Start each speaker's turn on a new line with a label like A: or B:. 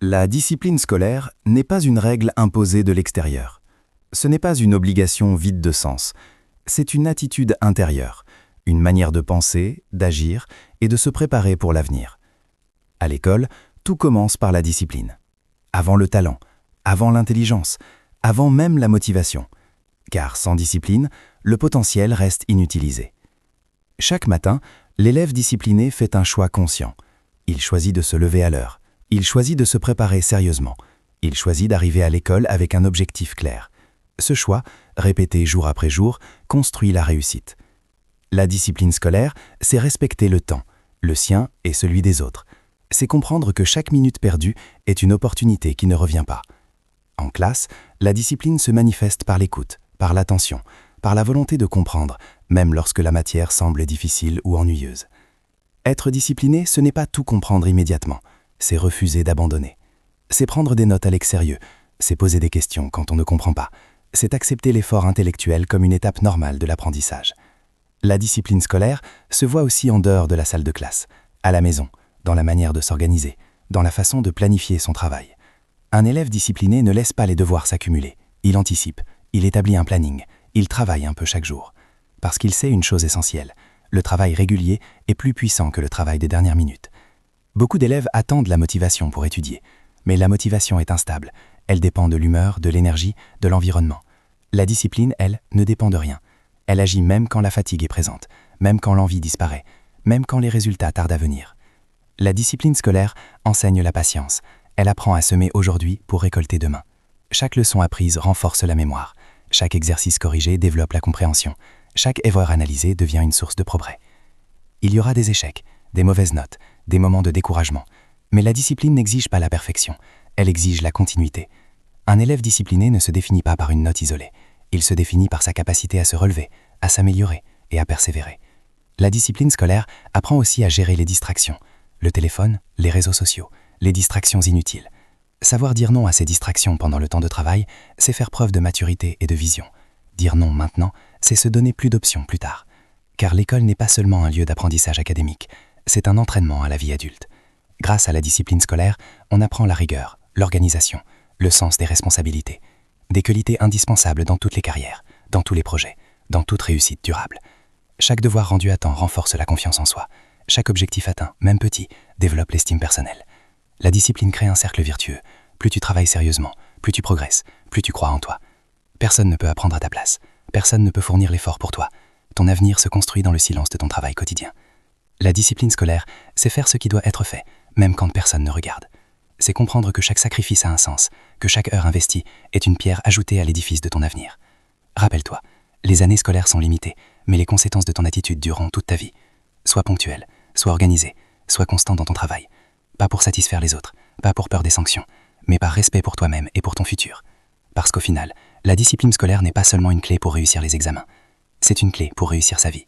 A: La discipline scolaire n'est pas une règle imposée de l'extérieur. Ce n'est pas une obligation vide de sens. C'est une attitude intérieure, une manière de penser, d'agir et de se préparer pour l'avenir. À l'école, tout commence par la discipline. Avant le talent, avant l'intelligence, avant même la motivation. Car sans discipline, le potentiel reste inutilisé. Chaque matin, l'élève discipliné fait un choix conscient. Il choisit de se lever à l'heure. Il choisit de se préparer sérieusement. Il choisit d'arriver à l'école avec un objectif clair. Ce choix, répété jour après jour, construit la réussite. La discipline scolaire, c'est respecter le temps, le sien et celui des autres. C'est comprendre que chaque minute perdue est une opportunité qui ne revient pas. En classe, la discipline se manifeste par l'écoute, par l'attention, par la volonté de comprendre, même lorsque la matière semble difficile ou ennuyeuse. Être discipliné, ce n'est pas tout comprendre immédiatement, c'est refuser d'abandonner. C'est prendre des notes avec sérieux, c'est poser des questions quand on ne comprend pas, c'est accepter l'effort intellectuel comme une étape normale de l'apprentissage. La discipline scolaire se voit aussi en dehors de la salle de classe, à la maison, dans la manière de s'organiser, dans la façon de planifier son travail. Un élève discipliné ne laisse pas les devoirs s'accumuler, il anticipe, il établit un planning, il travaille un peu chaque jour. Parce qu'il sait une chose essentielle, le travail régulier est plus puissant que le travail des dernières minutes. Beaucoup d'élèves attendent la motivation pour étudier, mais la motivation est instable, elle dépend de l'humeur, de l'énergie, de l'environnement. La discipline, elle, ne dépend de rien. Elle agit même quand la fatigue est présente, même quand l'envie disparaît, même quand les résultats tardent à venir. La discipline scolaire enseigne la patience. Elle apprend à semer aujourd'hui pour récolter demain. Chaque leçon apprise renforce la mémoire. Chaque exercice corrigé développe la compréhension. Chaque erreur analysée devient une source de progrès. Il y aura des échecs, des mauvaises notes, des moments de découragement. Mais la discipline n'exige pas la perfection. Elle exige la continuité. Un élève discipliné ne se définit pas par une note isolée. Il se définit par sa capacité à se relever, à s'améliorer et à persévérer. La discipline scolaire apprend aussi à gérer les distractions. Le téléphone, les réseaux sociaux, les distractions inutiles. Savoir dire non à ces distractions pendant le temps de travail, c'est faire preuve de maturité et de vision. Dire non maintenant, c'est se donner plus d'options plus tard. Car l'école n'est pas seulement un lieu d'apprentissage académique, c'est un entraînement à la vie adulte. Grâce à la discipline scolaire, on apprend la rigueur, l'organisation, le sens des responsabilités. Des qualités indispensables dans toutes les carrières, dans tous les projets, dans toute réussite durable. Chaque devoir rendu à temps renforce la confiance en soi. Chaque objectif atteint, même petit, développe l'estime personnelle. La discipline crée un cercle vertueux. Plus tu travailles sérieusement, plus tu progresses, plus tu crois en toi. Personne ne peut apprendre à ta place. Personne ne peut fournir l'effort pour toi. Ton avenir se construit dans le silence de ton travail quotidien. La discipline scolaire, c'est faire ce qui doit être fait, même quand personne ne regarde. C'est comprendre que chaque sacrifice a un sens, que chaque heure investie est une pierre ajoutée à l'édifice de ton avenir. Rappelle-toi, les années scolaires sont limitées, mais les conséquences de ton attitude dureront toute ta vie. Sois ponctuel, sois organisé, sois constant dans ton travail. Pas pour satisfaire les autres, pas pour peur des sanctions, mais par respect pour toi-même et pour ton futur. Parce qu'au final, la discipline scolaire n'est pas seulement une clé pour réussir les examens, c'est une clé pour réussir sa vie.